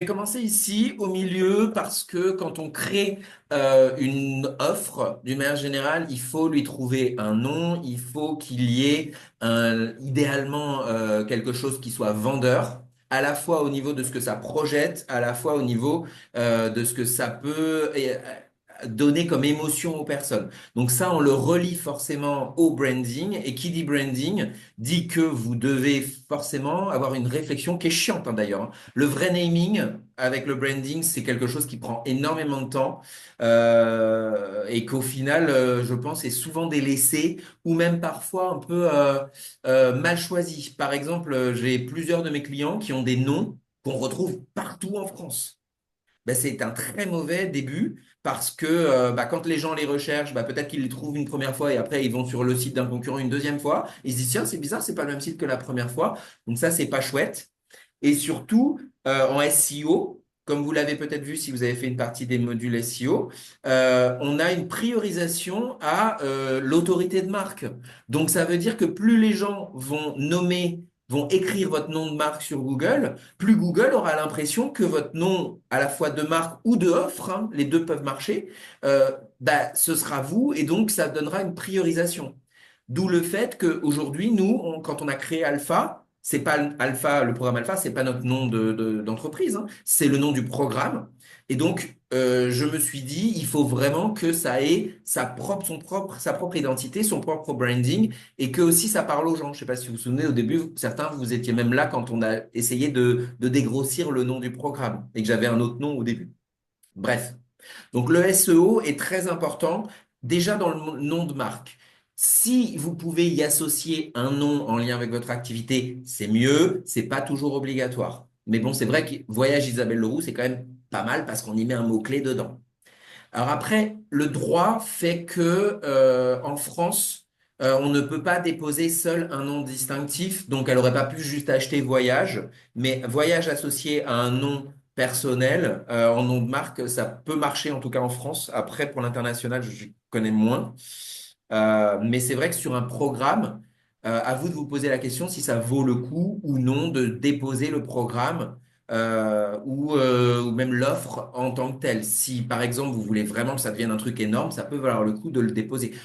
J'ai commencé ici au milieu parce que quand on crée une offre, d'une manière générale, il faut lui trouver un nom, il faut qu'il y ait idéalement quelque chose qui soit vendeur, à la fois au niveau de ce que ça projette, à la fois au niveau de ce que ça peut donner comme émotion aux personnes. Donc ça, on le relie forcément au branding, et qui dit branding dit que vous devez forcément avoir une réflexion qui est chiante, hein, d'ailleurs, hein. Le vrai naming avec le branding, c'est quelque chose qui prend énormément de temps et qu'au final, je pense, est souvent délaissé ou même parfois un peu mal choisi. Par exemple, j'ai plusieurs de mes clients qui ont des noms qu'on retrouve partout en France. Ben, c'est un très mauvais début parce que quand les gens les recherchent, peut-être qu'ils les trouvent une première fois et après ils vont sur le site d'un concurrent une deuxième fois. Ils se disent, tiens, c'est bizarre, c'est pas le même site que la première fois. Donc ça, c'est pas chouette. Et surtout, en SEO, comme vous l'avez peut-être vu si vous avez fait une partie des modules SEO, on a une priorisation à l'autorité de marque. Donc, ça veut dire que plus les gens vont nommer, vont écrire votre nom de marque sur Google, plus Google aura l'impression que votre nom, à la fois de marque ou de offre, hein, les deux peuvent marcher, ce sera vous et donc ça donnera une priorisation. D'où le fait qu'aujourd'hui, nous, quand on a créé Alpha, c'est pas Alpha, le programme Alpha, c'est pas notre nom d'entreprise, hein, c'est le nom du programme. Et donc, je me suis dit, il faut vraiment que ça ait sa propre identité, son propre branding, et que aussi ça parle aux gens. Je sais pas si vous vous souvenez, au début, certains, vous étiez même là quand on a essayé de dégrossir le nom du programme, et que j'avais un autre nom au début. Bref. Donc le SEO est très important déjà dans le nom de marque. Si vous pouvez y associer un nom en lien avec votre activité, c'est mieux, c'est pas toujours obligatoire. Mais bon, c'est vrai que Voyage Isabelle Leroux, c'est quand même pas mal parce qu'on y met un mot-clé dedans. Alors après, le droit fait que en France, on ne peut pas déposer seul un nom distinctif. Donc, elle n'aurait pas pu juste acheter voyage, mais voyage associé à un nom personnel en nom de marque, ça peut marcher en tout cas en France. Après, pour l'international, je connais moins. Mais c'est vrai que sur un programme, à vous de vous poser la question si ça vaut le coup ou non de déposer le programme ou même l'offre en tant que telle. Si par exemple vous voulez vraiment que ça devienne un truc énorme, ça peut valoir le coup de le déposer.